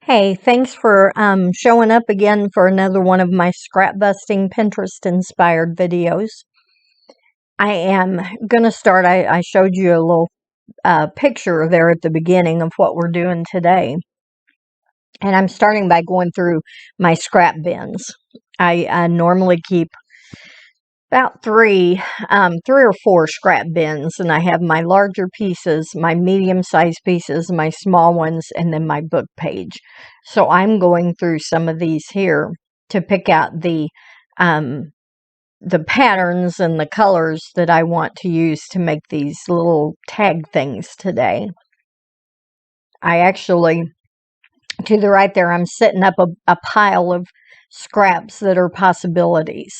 Hey, thanks for showing up again for another one of my scrap busting Pinterest inspired videos. I am going to start, I showed you a little picture there at the beginning of what we're doing today. And I'm starting by going through my scrap bins. I normally keep about three or four scrap bins, and I have my larger pieces, my medium-sized pieces, my small ones, and then my book page. So I'm going through some of these here to pick out the patterns and the colors that I want to use to make these little tag things today. I actually, to the right there, I'm setting up a pile of scraps that are possibilities.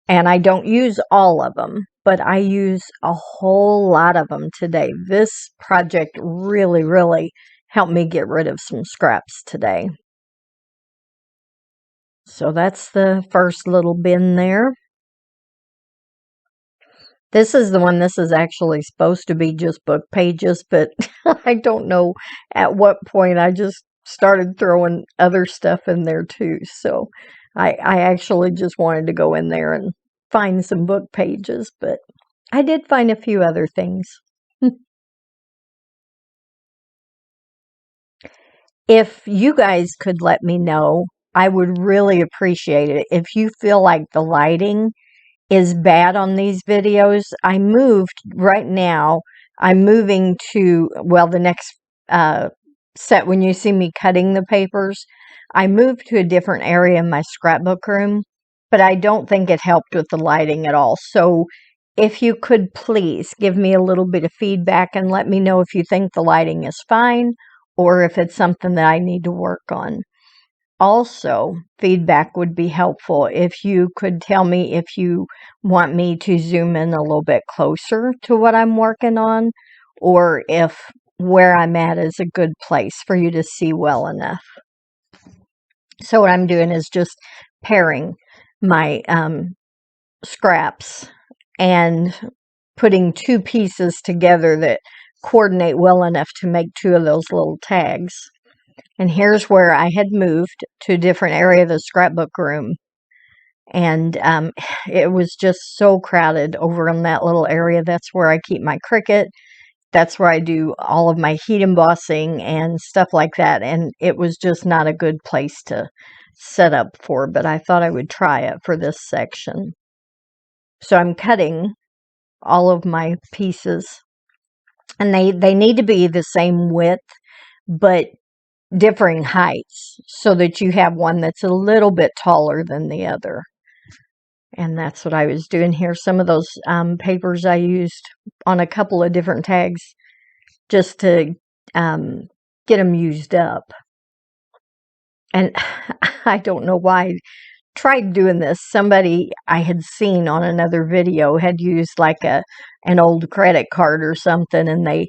And I don't use all of them, but I use a whole lot of them today. This project really helped me get rid of some scraps today. So that's the first little bin there. This is the one, this is actually supposed to be just book pages, but I don't know at what point I just started throwing other stuff in there too. So I actually just wanted to go in there and find some book pages, but I did find a few other things. If you guys could let me know, I would really appreciate it. If you feel like the lighting is bad on these videos, right now, I'm moving to, well, the next set, when you see me cutting the papers, I moved to a different area in my scrapbook room, but I don't think it helped with the lighting at all. So if you could please give me a little bit of feedback and let me know if you think the lighting is fine or if it's something that I need to work on. Also, feedback would be helpful if you could tell me if you want me to zoom in a little bit closer to what I'm working on, or if where I'm at is a good place for you to see well enough. So what I'm doing is just pairing my scraps and putting two pieces together that coordinate well enough to make two of those little tags. And here's where I had moved to a different area of the scrapbook room. And it was just so crowded over in that little area. That's where I keep my Cricut. That's where I do all of my heat embossing and stuff like that. And it was just not a good place to set up for, but I thought I would try it for this section. So I'm cutting all of my pieces. And they need to be the same width, but differing heights, so that you have one that's a little bit taller than the other. And that's what I was doing here. Some of those papers I used on a couple of different tags just to get them used up. And I don't know why I tried doing this. Somebody I had seen on another video had used like an old credit card or something, and they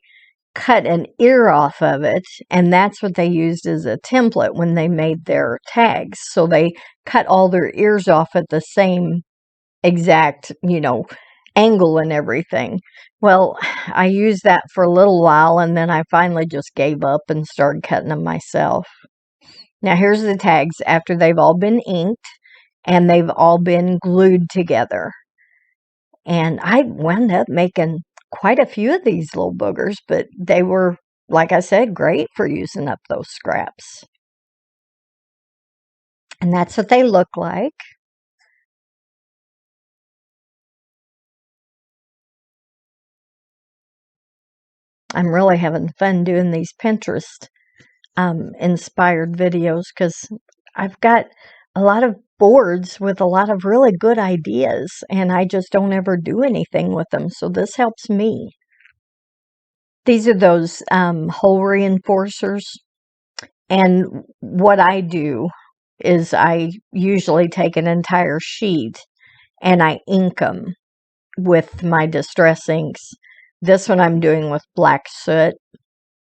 cut an ear off of it, and that's what they used as a template when they made their tags. So they cut all their ears off at the same exact, angle and everything. Well, I used that for a little while, and then I finally just gave up and started cutting them myself. Now here's the tags after they've all been inked and they've all been glued together. And I wound up making quite a few of these little boogers, but they were, like I said, great for using up those scraps. And that's what they look like. I'm really having fun doing these Pinterest inspired videos because I've got a lot of boards with a lot of really good ideas, and I just don't ever do anything with them. So this helps me. These are those hole reinforcers. And what I do is I usually take an entire sheet and I ink them with my Distress inks. This one I'm doing with black soot.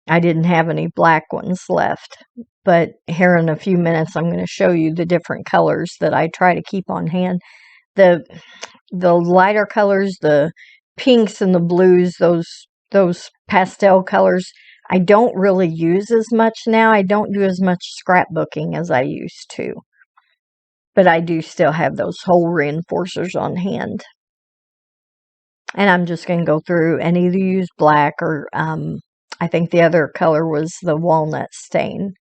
I didn't have any black ones left, but here in a few minutes I'm going to show you the different colors that I try to keep on hand. The lighter colors, the pinks and the blues, those pastel colors, I don't really use as much now. I don't do as much scrapbooking as I used to. But I do still have those hole reinforcers on hand. And I'm just going to go through and either use black or I think the other color was the walnut stain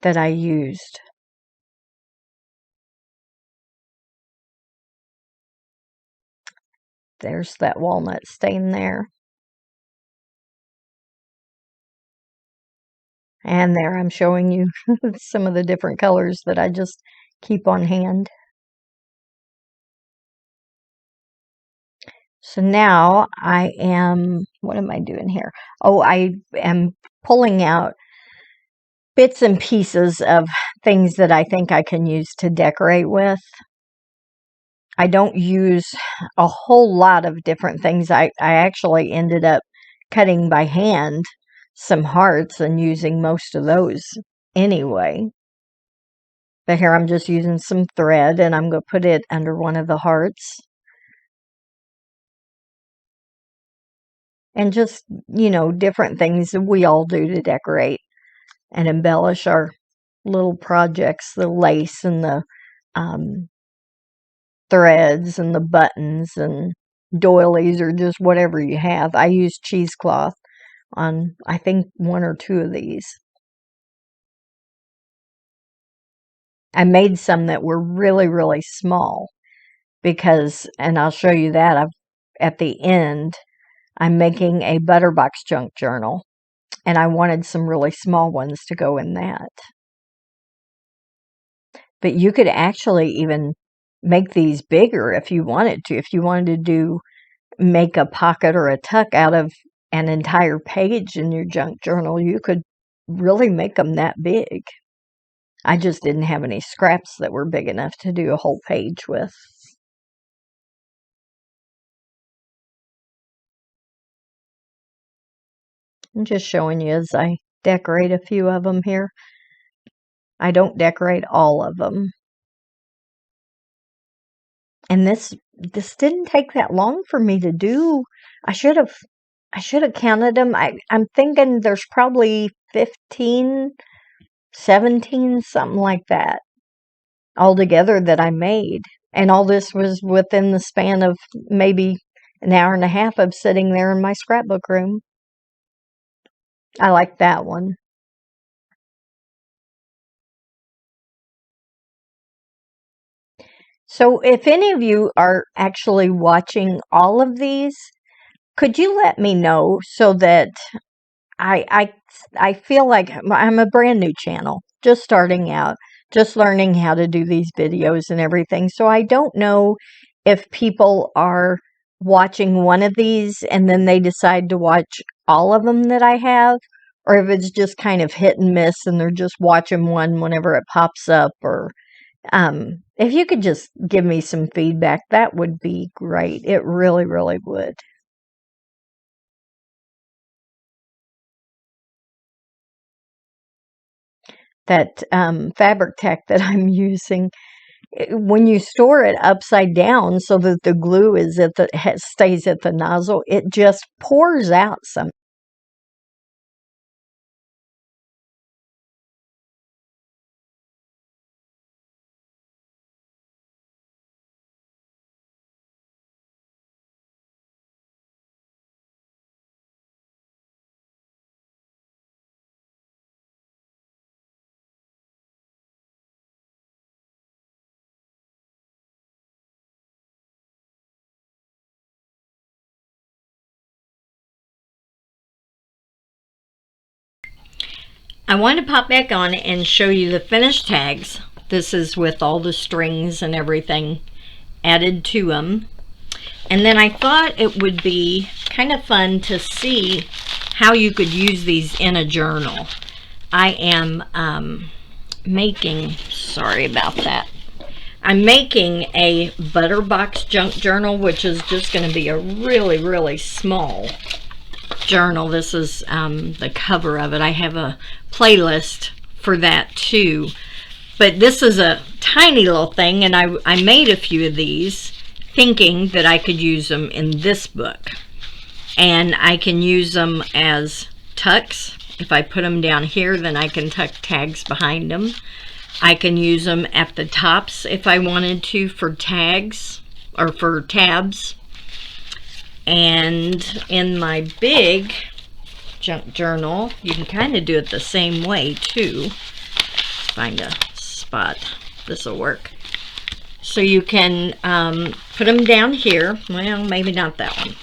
that I used. There's that walnut stain there. And there I'm showing you some of the different colors that I just keep on hand. So now I am, what am I doing here? Oh, I am pulling out bits and pieces of things that I think I can use to decorate with. I don't use a whole lot of different things. I actually ended up cutting by hand some hearts and using most of those anyway. But here I'm just using some thread and I'm going to put it under one of the hearts. And just, you know, different things that we all do to decorate and embellish our little projects, the lace and the threads and the buttons and doilies or just whatever you have. I use cheesecloth on, I think, one or two of these. I made some that were really, really small because, and I'll show you that, at the end, I'm making a Butterbox junk journal, and I wanted some really small ones to go in that. But you could actually even make these bigger if you wanted to. If you wanted to make a pocket or a tuck out of an entire page in your junk journal, you could really make them that big. I just didn't have any scraps that were big enough to do a whole page with. I'm just showing you as I decorate a few of them here. I don't decorate all of them. And this didn't take that long for me to do. I should have counted them. I'm thinking there's probably 15, 17, something like that altogether that I made. And all this was within the span of maybe an hour and a half of sitting there in my scrapbook room. I like that one. So if any of you are actually watching all of these, could you let me know so that I feel like I'm a brand new channel, just starting out, just learning how to do these videos and everything. So I don't know if people are watching one of these and then they decide to watch all of them that I have, or if it's just kind of hit and miss and they're just watching one whenever it pops up. Or if you could just give me some feedback, that would be great. It really, really would. That fabric tack that I'm using, when you store it upside down so that the glue is stays at the nozzle, it just pours out some. I want to pop back on and show you the finished tags. This is with all the strings and everything added to them. And then I thought it would be kind of fun to see how you could use these in a journal. I am making, sorry about that, I'm making a Butterbox junk journal, which is just going to be a really, really small journal. This is the cover of it. I have a playlist for that too, but this is a tiny little thing, and I made a few of these thinking that I could use them in this book, and I can use them as tucks If I put them down here, then I can tuck tags behind them. I can use them at the tops if I wanted to for tags or for tabs. And in my big junk journal, you can kind of do it the same way too. Let's find a spot. This will work. So you can put them down here. Well, maybe not that one.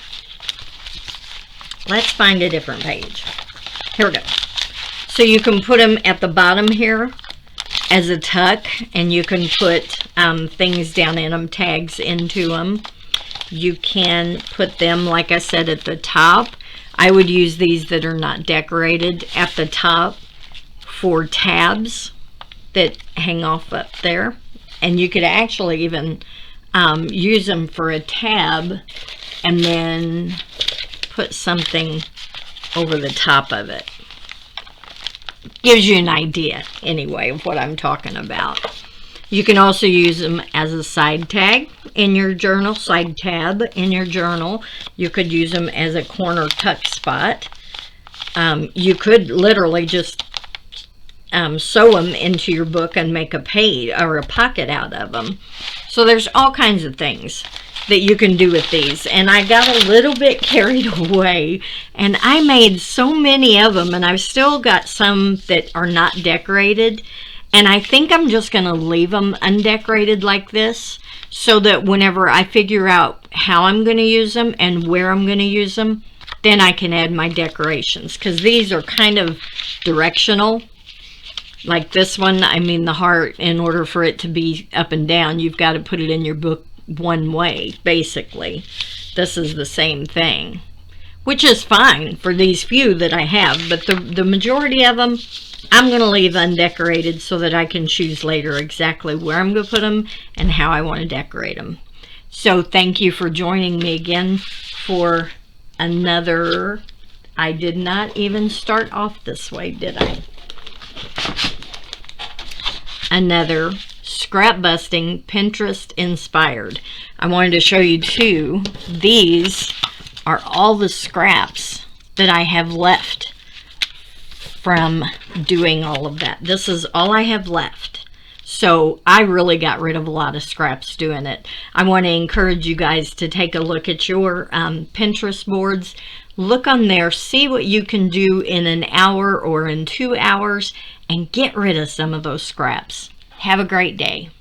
Let's find a different page. Here we go. So you can put them at the bottom here as a tuck, and you can put things down in them, tags into them. You can put them, like I said, at the top. I would use these that are not decorated at the top for tabs that hang off up there. And you could actually even use them for a tab and then put something over the top of it. Gives you an idea, anyway, of what I'm talking about. You can also use them as a side tag in your journal, side tab in your journal. You could use them as a corner tuck spot. You could literally just sew them into your book and make a page or a pocket out of them. So there's all kinds of things that you can do with these. And I got a little bit carried away, and I made so many of them, and I've still got some that are not decorated. And I think I'm just going to leave them undecorated like this, so that whenever I figure out how I'm going to use them and where I'm going to use them, then I can add my decorations. Because these are kind of directional. Like this one, I mean the heart, in order for it to be up and down, you've got to put it in your book one way, basically. This is the same thing, which is fine for these few that I have, but the majority of them I'm going to leave undecorated so that I can choose later exactly where I'm going to put them and how I want to decorate them. So thank you for joining me again for another, I did not even start off this way, did I? Another scrap busting Pinterest inspired. I wanted to show you too, these are all the scraps that I have left from doing all of that. This is all I have left. So I really got rid of a lot of scraps doing it. I want to encourage you guys to take a look at your Pinterest boards. Look on there, see what you can do in an hour or in 2 hours, and get rid of some of those scraps. Have a great day.